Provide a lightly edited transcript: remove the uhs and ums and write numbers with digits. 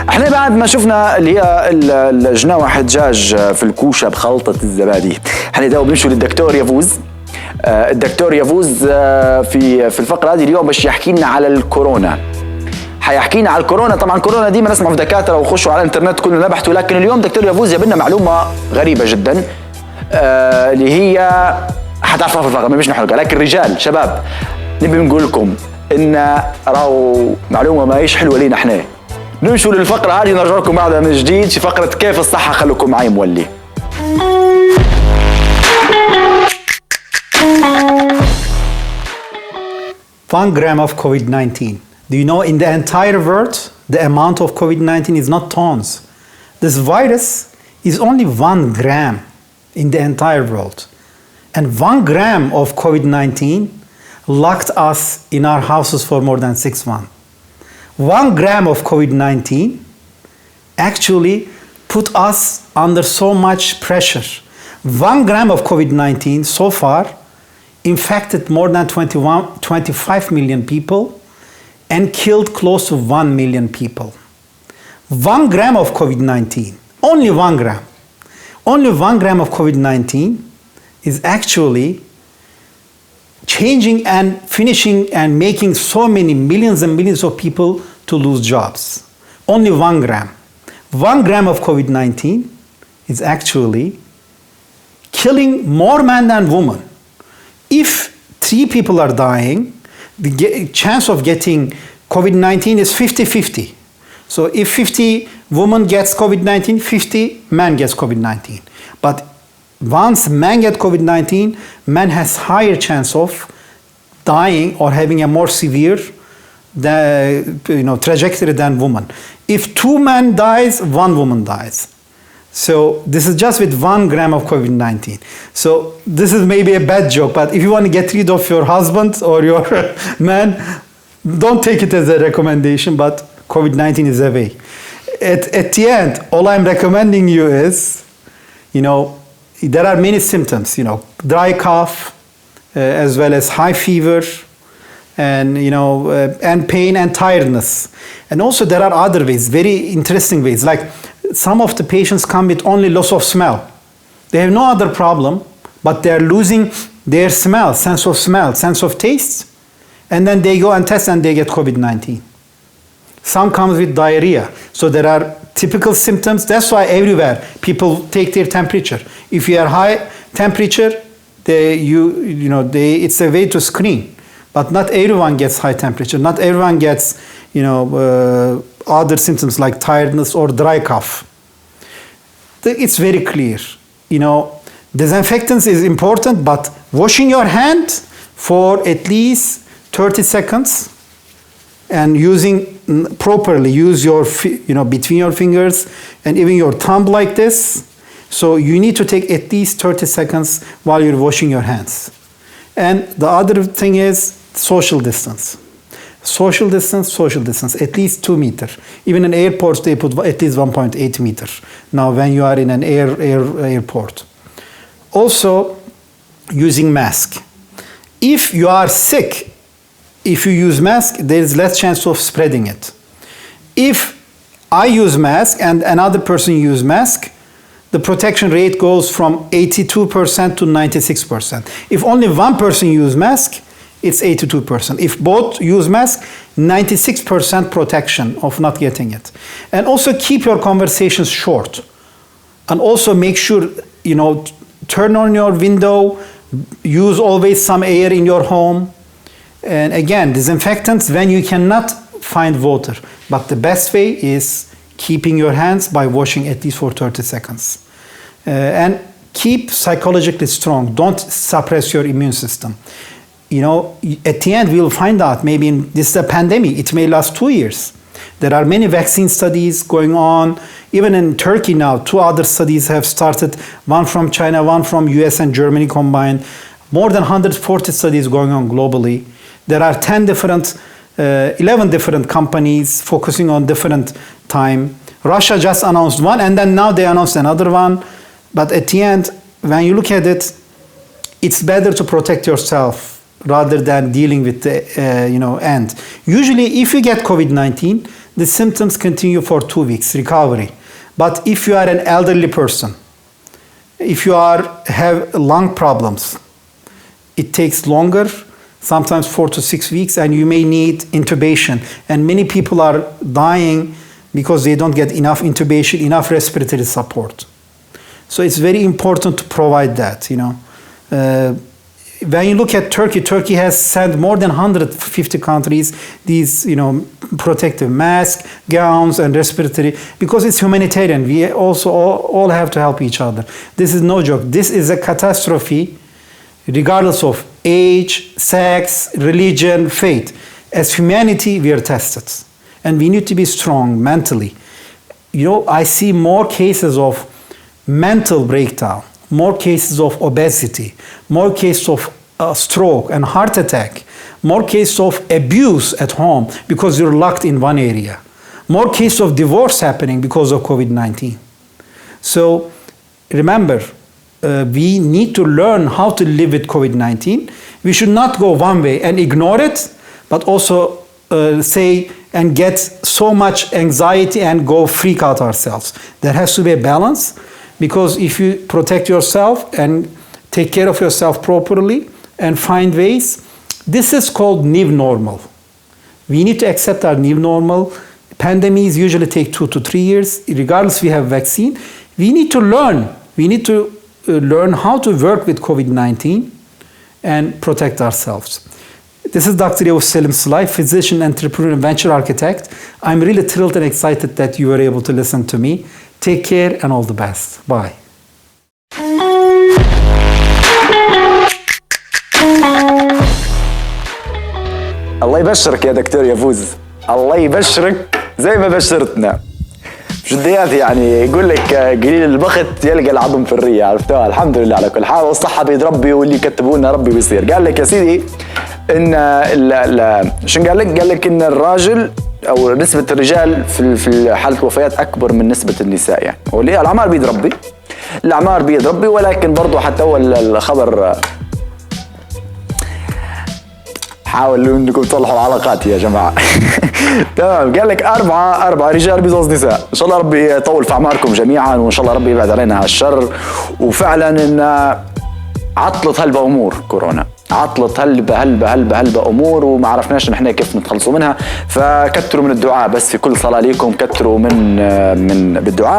احنا بعد ما شفنا اللي هي الجناوح الدجاج في الكوشه بخلطه الزبادي، احنا داو بنمشوا للدكتور يافوز. الدكتور يافوز في الفقره هذه اليوم باش يحكي لنا على الكورونا. حيحكينا على الكورونا. طبعا كورونا ديما نسمع في دكاتره وخشوا على الانترنت كلنا نبحثوا، لكن اليوم دكتور يافوز جاب لنا معلومه غريبه جدا اللي هي حتعرفوها في الفقره، مش نحرقها. لكن رجال شباب نبي نقول لكم ان راهو معلومه ماهيش حلوه لينا احنا. نمشوا للفقره هذه نرجع لكم بعدها من جديد في فقره كيف الصحه. خلوكم معي مولي. One gram of COVID-19. Do you know in the entire world, the amount of COVID-19 is not tons. This virus is only 1 gram in the entire world. And 1 gram of COVID-19 locked us in our houses for more than 6 months. 1 gram of COVID-19 actually put us under so much pressure. 1 gram of COVID-19 so far infected more than 25 million people and killed close to 1 million people. 1 gram of COVID-19, only 1 gram, only 1 gram of COVID-19 is actually changing and finishing and making so many millions and millions of people to lose jobs. Only 1 gram. 1 gram of COVID-19 is actually killing more men than women. If 3 people are dying, the chance of getting COVID-19 is 50-50. So if 50 women gets COVID-19, 50 men gets COVID-19. But once man get COVID-19, man has higher chance of dying or having a more severe trajectory than woman. If 2 men dies, 1 woman dies. So this is just with 1 gram of COVID-19. So this is maybe a bad joke, but if you want to get rid of your husband or your man, don't take it as a recommendation, but COVID-19 is a way. At the end, all I'm recommending you is, there are many symptoms, dry cough, as well as high fever, and and pain and tiredness. And also there are other ways, very interesting ways, like some of the patients come with only loss of smell. They have no other problem, but they are losing their smell, sense of taste, and then they go and test and they get COVID-19. Some comes with diarrhea. So there are typical symptoms. That's why everywhere people take their temperature. If you are high temperature, it's a way to screen. But not everyone gets high temperature. Not everyone gets, other symptoms like tiredness or dry cough. It's very clear. Disinfectants is important, but washing your hand for at least 30 seconds and using properly, use your, between your fingers and even your thumb like this. So you need to take at least 30 seconds while you're washing your hands. And the other thing is social distance. Social distance, at least 2 meters. Even in airports, they put at least 1.8 meters. Now, when you are in an airport. Also, using mask. If you are sick, if you use mask, there is less chance of spreading it. If I use mask and another person use mask, the protection rate goes from 82% to 96%. If only one person use mask, it's 82%. If both use mask, 96% protection of not getting it. And also keep your conversations short. And also make sure, turn on your window, use always some air in your home. And again, disinfectants when you cannot find water. But the best way is keeping your hands by washing at least for 30 seconds. And keep psychologically strong. Don't suppress your immune system. At the end, we'll find out maybe this is a pandemic. It may last 2 years. There are many vaccine studies going on. Even in Turkey now, 2 other studies have started. One from China, one from US and Germany combined. More than 140 studies going on globally. There are 11 different companies focusing on different time. Russia just announced one, and then now they announced another one. But at the end, when you look at it, it's better to protect yourself rather than dealing with the end. Usually, if you get COVID-19, the symptoms continue for 2 weeks, recovery. But if you are an elderly person, if you have lung problems, it takes longer, sometimes 4 to 6 weeks, and you may need intubation. And many people are dying because they don't get enough intubation, enough respiratory support. So it's very important to provide that, you know. When you look at Turkey, Turkey has sent more than 150 countries these, you know, protective masks, gowns, and respiratory, because it's humanitarian. We also all have to help each other. This is no joke. This is a catastrophe, regardless of age, sex, religion, faith. As humanity, we are tested. And we need to be strong mentally. You know, I see more cases of mental breakdown, more cases of obesity, more cases of stroke and heart attack, more cases of abuse at home because you're locked in one area, more cases of divorce happening because of COVID-19. So remember, we need to learn how to live with COVID-19. We should not go one way and ignore it, but also say and get so much anxiety and go freak out ourselves. There has to be a balance. Because if you protect yourself and take care of yourself properly and find ways, this is called new normal. We need to accept our new normal. Pandemics usually take 2 to 3 years. Regardless we have vaccine, we need to learn. We need to learn how to work with COVID-19 and protect ourselves. This is Dr. Yavuz Selim Sulay, physician, entrepreneur, and venture architect. I'm really thrilled and excited that you were able to listen to me. Take care and all the best. Bye. الله يبشرك يا دكتور يافوز، الله يبشرك زي ما بشرتنا. بجديات يعني يقول لك قليل البخت يلقى العظم في الرية، عرفتها؟ الحمد لله على كل حال، والصحة بيد ربي، واللي يكتبوا لنا ربي بيصير. قال لك يا سيدي ان شنو قال لك؟ قال لك ان الراجل او نسبة الرجال في حالة الوفيات اكبر من نسبة النساء، يعني واللي الاعمار بيد ربي، الاعمار بيد ربي، ولكن برضو حتى هو الخبر حاولوا انكم تصلحوا العلاقات يا جماعة. تمام. قال لك أربعة رجال بزوز نساء. إن شاء الله ربي يطول في أعماركم جميعا، وإن شاء الله ربي يبعد علينا هالشر. وفعلا إن عطلت هلبة أمور كورونا، عطلت هلبة أمور، وما عرفناش نحن كيف نتخلصوا منها. فكتروا من الدعاء، بس في كل صلاة ليكم كتروا من بالدعاء.